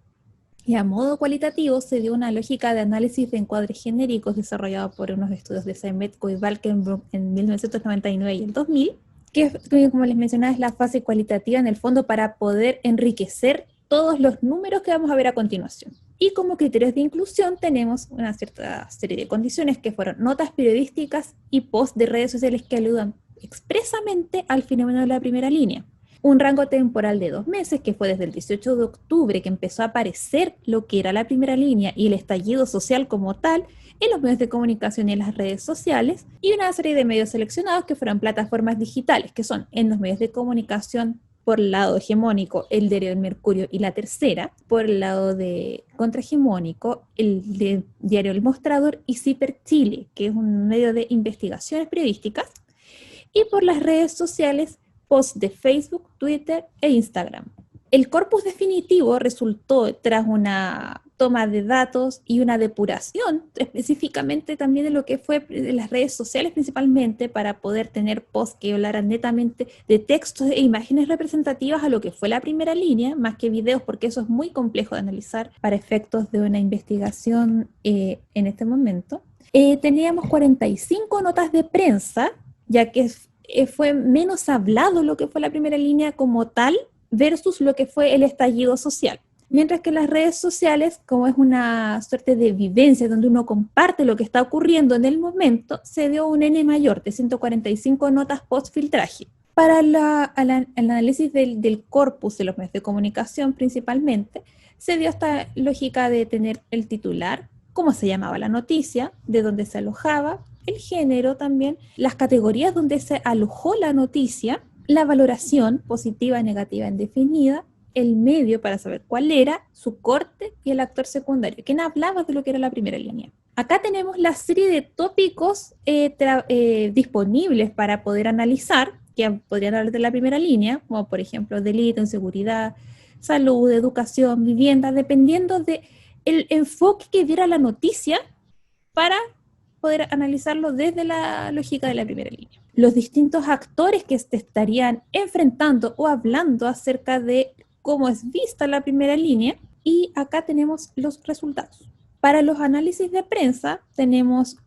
Y a modo cualitativo se dio una lógica de análisis de encuadres genéricos desarrollado por unos estudios de Seimetko y Valkenburg en 1999 y el 2000, que como les mencionaba es la fase cualitativa en el fondo para poder enriquecer todos los números que vamos a ver a continuación. Y como criterios de inclusión tenemos una cierta serie de condiciones que fueron notas periodísticas y posts de redes sociales que aludan expresamente al fenómeno de la primera línea. Un rango temporal de 2 meses, que fue desde el 18 de octubre que empezó a aparecer lo que era la primera línea y el estallido social como tal en los medios de comunicación y en las redes sociales, y una serie de medios seleccionados que fueron plataformas digitales, que son en los medios de comunicación por el lado hegemónico, el diario El Mercurio y La Tercera, por el lado de contrahegemónico, el diario El Mostrador y Ciper Chile, que es un medio de investigaciones periodísticas, y por las redes sociales, posts de Facebook, Twitter e Instagram. El corpus definitivo resultó tras una toma de datos y una depuración específicamente también de lo que fue de las redes sociales principalmente, para poder tener posts que hablaran netamente de textos e imágenes representativas a lo que fue la primera línea, más que videos, porque eso es muy complejo de analizar para efectos de una investigación en este momento. Teníamos 45 notas de prensa, ya que fue menos hablado lo que fue la primera línea como tal versus lo que fue el estallido social. Mientras que las redes sociales, como es una suerte de vivencia donde uno comparte lo que está ocurriendo en el momento, se dio un N mayor de 145 notas post-filtraje. Para el análisis del corpus de los medios de comunicación principalmente, se dio esta lógica de tener el titular, cómo se llamaba la noticia, de dónde se alojaba, el género también, las categorías donde se alojó la noticia, la valoración positiva, negativa, indefinida, el medio para saber cuál era, su corte y el actor secundario. ¿Quién hablaba de lo que era la primera línea? Acá tenemos la serie de tópicos disponibles para poder analizar, que podrían hablar de la primera línea, como por ejemplo delito, inseguridad, salud, educación, vivienda, dependiendo del enfoque que diera la noticia para poder analizarlo desde la lógica de la primera línea. Los distintos actores que se estarían enfrentando o hablando acerca de cómo es vista la primera línea, y acá tenemos los resultados. Para los análisis de prensa tenemos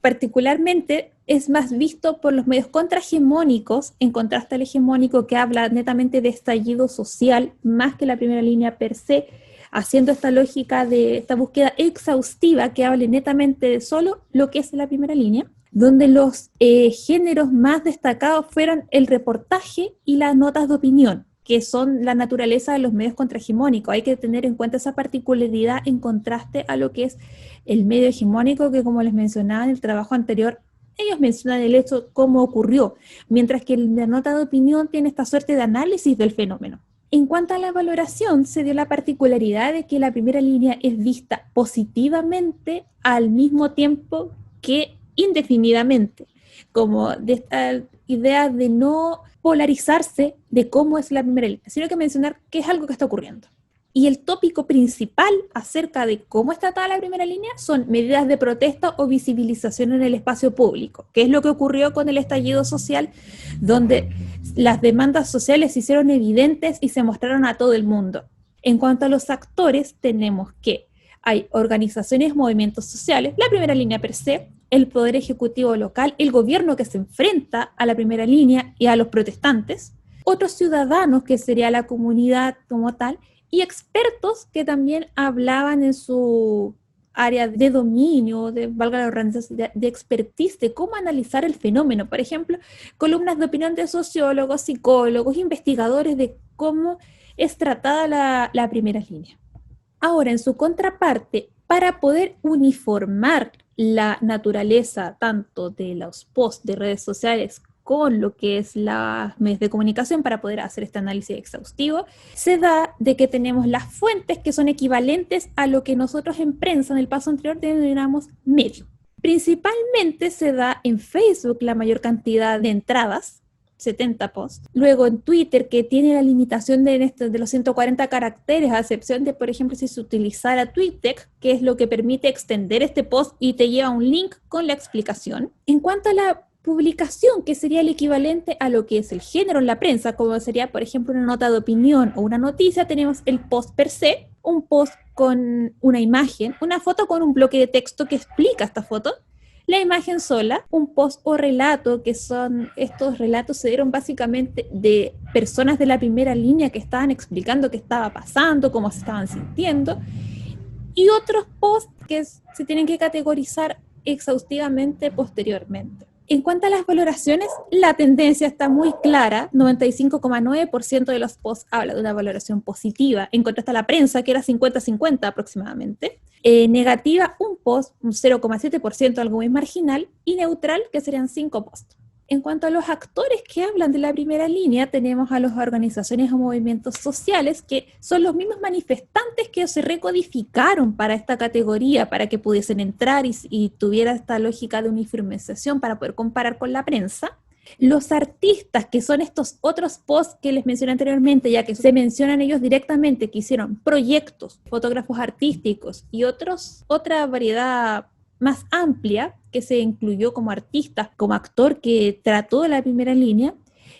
particularmente es más visto por los medios contrahegemónicos, en contraste al hegemónico que habla netamente de estallido social, más que la primera línea per se, haciendo esta lógica de esta búsqueda exhaustiva que hable netamente de solo lo que es la primera línea, donde los géneros más destacados fueron el reportaje y las notas de opinión, que son la naturaleza de los medios contrahegemónicos. Hay que tener en cuenta esa particularidad en contraste a lo que es el medio hegemónico, que como les mencionaba en el trabajo anterior, ellos mencionan el hecho cómo ocurrió, mientras que la nota de opinión tiene esta suerte de análisis del fenómeno. En cuanto a la valoración, se dio la particularidad de que la primera línea es vista positivamente al mismo tiempo que indefinidamente, como de esta idea de no polarizarse de cómo es la primera línea, sino que mencionar qué es algo que está ocurriendo. Y el tópico principal acerca de cómo es tratada la primera línea son medidas de protesta o visibilización en el espacio público, que es lo que ocurrió con el estallido social, donde las demandas sociales se hicieron evidentes y se mostraron a todo el mundo. En cuanto a los actores, tenemos que hay organizaciones, movimientos sociales, la primera línea per se, el poder ejecutivo local, el gobierno que se enfrenta a la primera línea y a los protestantes, otros ciudadanos, que sería la comunidad como tal, y expertos que también hablaban en su área de dominio, valga la redundancia, de expertise, de cómo analizar el fenómeno. Por ejemplo, columnas de opinión de sociólogos, psicólogos, investigadores de cómo es tratada la primera línea. Ahora, en su contraparte, para poder uniformar la naturaleza tanto de los posts de redes sociales con lo que es las medios de comunicación, para poder hacer este análisis exhaustivo, se da de que tenemos las fuentes que son equivalentes a lo que nosotros en prensa, en el paso anterior, denominamos medio. Principalmente se da en Facebook la mayor cantidad de entradas, 70 posts. Luego en Twitter, que tiene la limitación de los 140 caracteres, a excepción de, por ejemplo, si se utilizara TweetDeck, que es lo que permite extender este post y te lleva un link con la explicación. En cuanto a la publicación, que sería el equivalente a lo que es el género en la prensa, como sería, por ejemplo, una nota de opinión o una noticia, tenemos el post per se, un post con una imagen, una foto con un bloque de texto que explica esta foto, la imagen sola, un post o relato, que son estos relatos se dieron básicamente de personas de la primera línea que estaban explicando qué estaba pasando, cómo se estaban sintiendo, y otros posts que se tienen que categorizar exhaustivamente posteriormente. En cuanto a las valoraciones, la tendencia está muy clara, 95,9% de los posts habla de una valoración positiva, en contraste a la prensa, que era 50-50 aproximadamente. Negativa, un post, un 0,7%, algo muy marginal, y neutral, que serían 5 posts. En cuanto a los actores que hablan de la primera línea, tenemos a las organizaciones o movimientos sociales, que son los mismos manifestantes que se recodificaron para esta categoría, para que pudiesen entrar y tuviera esta lógica de uniformización para poder comparar con la prensa. Los artistas, que son estos otros posts que les mencioné anteriormente, ya que se mencionan ellos directamente, que hicieron proyectos, fotógrafos artísticos y otra variedad más amplia que se incluyó como artista, como actor que trató de la primera línea,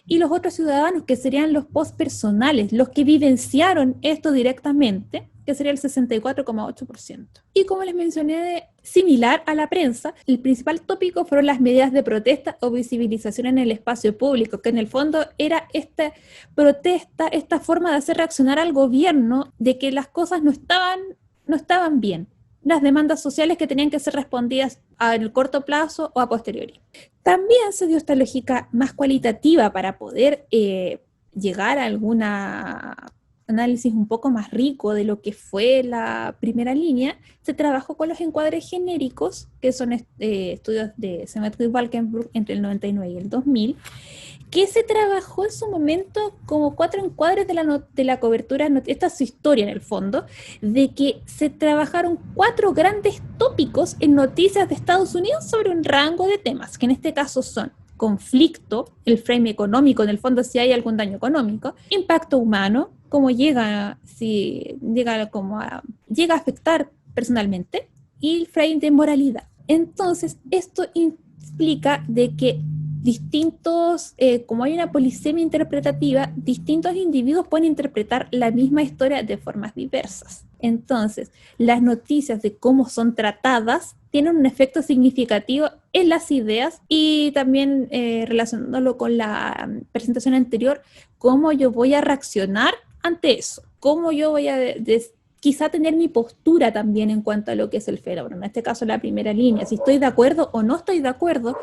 y los otros ciudadanos, que serían los posts personales, los que vivenciaron esto directamente, que sería el 64,8%. Y como les mencioné, similar a la prensa, el principal tópico fueron las medidas de protesta o visibilización en el espacio público, que en el fondo era esta protesta, esta forma de hacer reaccionar al gobierno de que las cosas no estaban bien. Las demandas sociales que tenían que ser respondidas a el corto plazo o a posteriori. También se dio esta lógica más cualitativa para poder llegar a algún análisis un poco más rico de lo que fue la primera línea. Se trabajó con los encuadres genéricos, que son estudios de Semetz y Valkenburg entre el 99 y el 2000, que se trabajó en su momento como 4 encuadres de la cobertura, esta es su historia en el fondo, de que se trabajaron 4 grandes tópicos en noticias de Estados Unidos sobre un rango de temas, que en este caso son conflicto, el frame económico, en el fondo si hay algún daño económico, impacto humano, cómo llega a afectar personalmente, y el frame de moralidad. Entonces, esto implica de que como hay una polisemia interpretativa, distintos individuos pueden interpretar la misma historia de formas diversas. Entonces, las noticias de cómo son tratadas tienen un efecto significativo en las ideas, y también relacionándolo con la presentación anterior, cómo yo voy a reaccionar ante eso, cómo yo voy a quizá tener mi postura también en cuanto a lo que es el fenómeno, en este caso la primera línea, si estoy de acuerdo o no estoy de acuerdo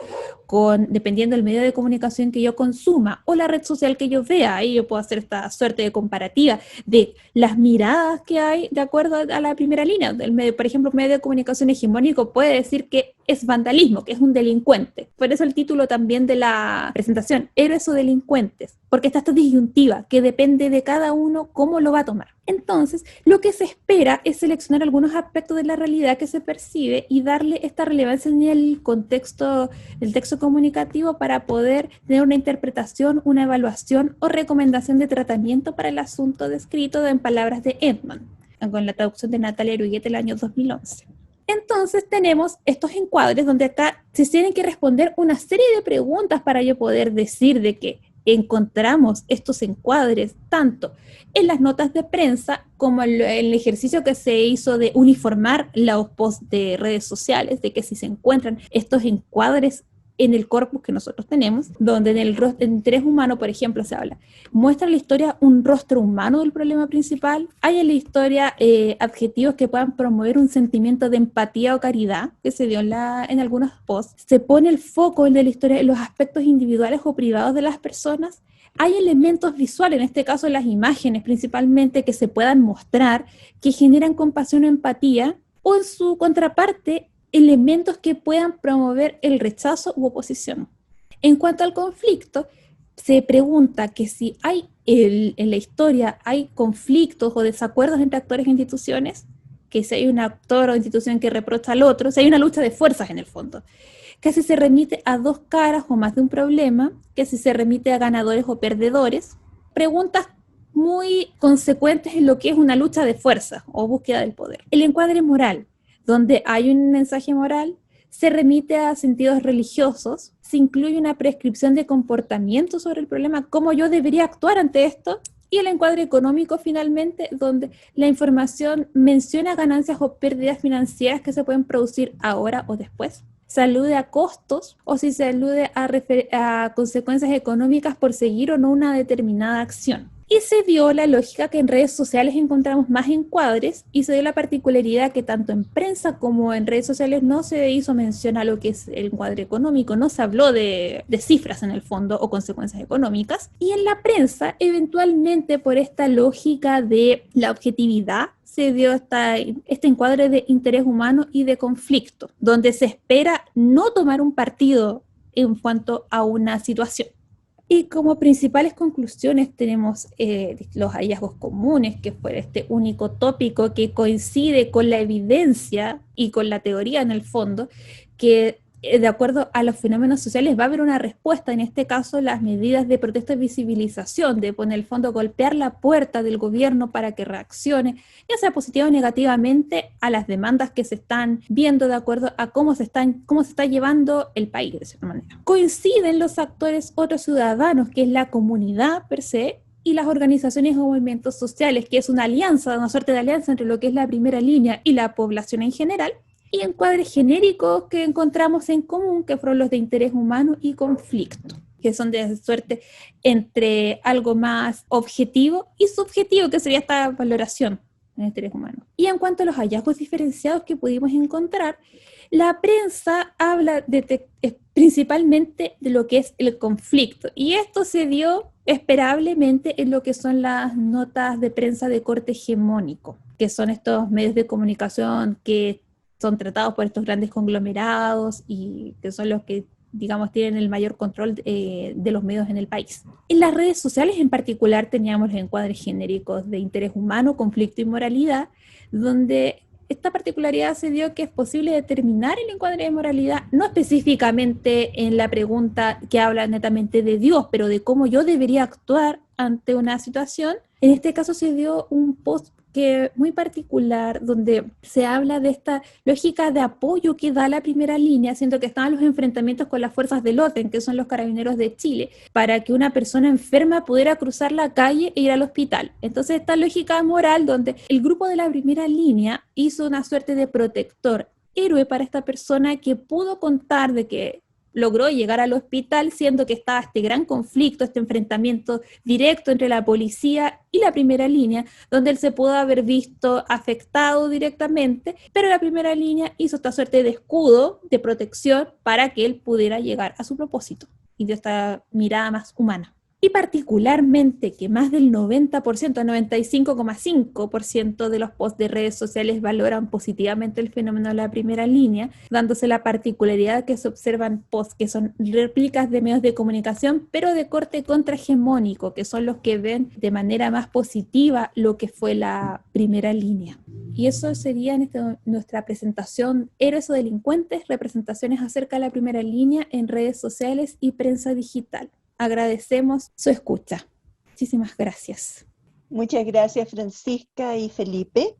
dependiendo del medio de comunicación que yo consuma o la red social que yo vea. Ahí yo puedo hacer esta suerte de comparativa de las miradas que hay de acuerdo a la primera línea. Por ejemplo, un medio de comunicación hegemónico puede decir que es vandalismo, que es un delincuente. Por eso el título también de la presentación, héroes o delincuentes, porque está esta disyuntiva que depende de cada uno cómo lo va a tomar. Entonces, lo que se espera es seleccionar algunos aspectos de la realidad que se percibe y darle esta relevancia en el contexto del texto comunicativo para poder tener una interpretación, una evaluación o recomendación de tratamiento para el asunto descrito en palabras de Edman, con la traducción de Natalia Eruguet del año 2011. Entonces tenemos estos encuadres donde acá se tienen que responder una serie de preguntas para yo poder decir de que encontramos estos encuadres tanto en las notas de prensa como en el ejercicio que se hizo de uniformar los posts de redes sociales, de que si se encuentran estos encuadres en el corpus que nosotros tenemos, donde en el interés humano, por ejemplo, se habla, muestra la historia un rostro humano del problema principal, hay en la historia adjetivos que puedan promover un sentimiento de empatía o caridad, que se dio en algunos posts, se pone el foco en la historia en los aspectos individuales o privados de las personas, hay elementos visuales, en este caso las imágenes principalmente, que se puedan mostrar, que generan compasión o empatía, o en su contraparte, elementos que puedan promover el rechazo u oposición. En cuanto al conflicto, se pregunta que si en la historia hay conflictos o desacuerdos entre actores e instituciones, que si hay un actor o institución que reprocha al otro, si hay una lucha de fuerzas en el fondo, que si se remite a dos caras o más de un problema, que si se remite a ganadores o perdedores, preguntas muy consecuentes en lo que es una lucha de fuerzas o búsqueda del poder. El encuadre moral, donde hay un mensaje moral, se remite a sentidos religiosos, se incluye una prescripción de comportamiento sobre el problema, cómo yo debería actuar ante esto, y el encuadre económico finalmente, donde la información menciona ganancias o pérdidas financieras que se pueden producir ahora o después. Se alude a costos o si se alude a consecuencias económicas por seguir o no una determinada acción. Y se dio la lógica que en redes sociales encontramos más encuadres y se dio la particularidad que tanto en prensa como en redes sociales no se hizo mención a lo que es el encuadre económico, no se habló de cifras en el fondo o consecuencias económicas. Y en la prensa, eventualmente por esta lógica de la objetividad, se dio este encuadre de interés humano y de conflicto, donde se espera no tomar un partido en cuanto a una situación. Y como principales conclusiones tenemos los hallazgos comunes, que fue este único tópico que coincide con la evidencia y con la teoría en el fondo, que de acuerdo a los fenómenos sociales va a haber una respuesta, en este caso las medidas de protesta y visibilización, de poner el fondo, golpear la puerta del gobierno para que reaccione, ya sea positiva o negativamente, a las demandas que se están viendo de acuerdo a cómo se está llevando el país, de cierta manera. Coinciden los actores otros ciudadanos, que es la comunidad per se, y las organizaciones o movimientos sociales, que es una alianza, una suerte de alianza entre lo que es la primera línea y la población en general, y encuadres genéricos que encontramos en común, que fueron los de interés humano y conflicto, que son de suerte entre algo más objetivo y subjetivo, que sería esta valoración en interés humano. Y en cuanto a los hallazgos diferenciados que pudimos encontrar, la prensa habla principalmente de lo que es el conflicto, y esto se dio esperablemente en lo que son las notas de prensa de corte hegemónico, que son estos medios de comunicación que son tratados por estos grandes conglomerados y que son los que, digamos, tienen el mayor control de los medios en el país. En las redes sociales en particular teníamos los encuadres genéricos de interés humano, conflicto y moralidad, donde esta particularidad se dio que es posible determinar el encuadre de moralidad, no específicamente en la pregunta que habla netamente de Dios, pero de cómo yo debería actuar ante una situación. En este caso se dio un post muy particular, donde se habla de esta lógica de apoyo que da la primera línea, siendo que estaban los enfrentamientos con las fuerzas del OTEN, que son los carabineros de Chile, para que una persona enferma pudiera cruzar la calle e ir al hospital. Entonces esta lógica moral, donde el grupo de la primera línea hizo una suerte de protector, héroe para esta persona que pudo contar de que logró llegar al hospital, siendo que estaba este gran conflicto, este enfrentamiento directo entre la policía y la primera línea, donde él se pudo haber visto afectado directamente, pero la primera línea hizo esta suerte de escudo, de protección, para que él pudiera llegar a su propósito, y dio esta mirada más humana. Y particularmente que más del 90%, 95,5% de los posts de redes sociales valoran positivamente el fenómeno de la primera línea, dándose la particularidad que se observan posts que son réplicas de medios de comunicación, pero de corte contrahegemónico, que son los que ven de manera más positiva lo que fue la primera línea. Y eso sería nuestra presentación Héroes o Delincuentes, representaciones acerca de la primera línea en redes sociales y prensa digital. Agradecemos su escucha. Muchísimas gracias. Muchas gracias, Francisca y Felipe.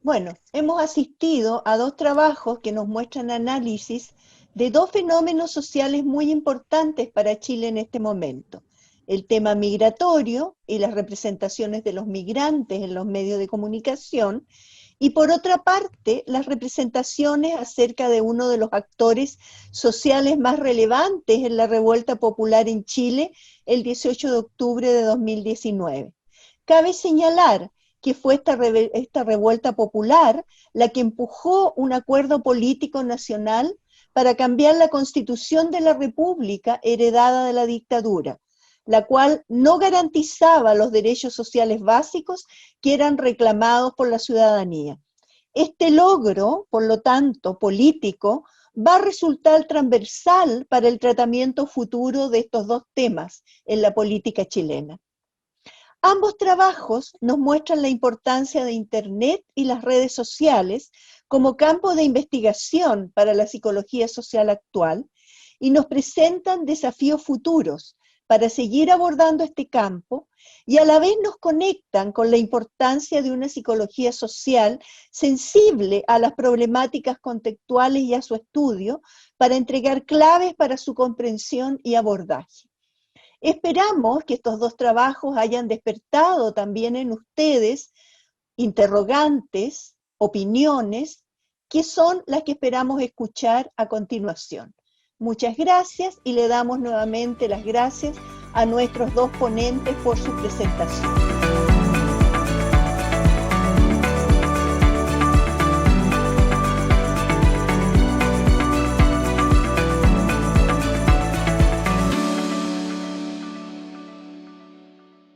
Bueno, hemos asistido a dos trabajos que nos muestran análisis de dos fenómenos sociales muy importantes para Chile en este momento: el tema migratorio y las representaciones de los migrantes en los medios de comunicación, y por otra parte, las representaciones acerca de uno de los actores sociales más relevantes en la revuelta popular en Chile el 18 de octubre de 2019. Cabe señalar que fue esta revuelta popular la que empujó un acuerdo político nacional para cambiar la Constitución de la República heredada de la dictadura, la cual no garantizaba los derechos sociales básicos que eran reclamados por la ciudadanía. Este logro, por lo tanto, político, va a resultar transversal para el tratamiento futuro de estos dos temas en la política chilena. Ambos trabajos nos muestran la importancia de Internet y las redes sociales como campo de investigación para la psicología social actual y nos presentan desafíos futuros para seguir abordando este campo, y a la vez nos conectan con la importancia de una psicología social sensible a las problemáticas contextuales y a su estudio para entregar claves para su comprensión y abordaje. Esperamos que estos dos trabajos hayan despertado también en ustedes interrogantes, opiniones, que son las que esperamos escuchar a continuación. Muchas gracias y le damos nuevamente las gracias a nuestros dos ponentes por su presentación.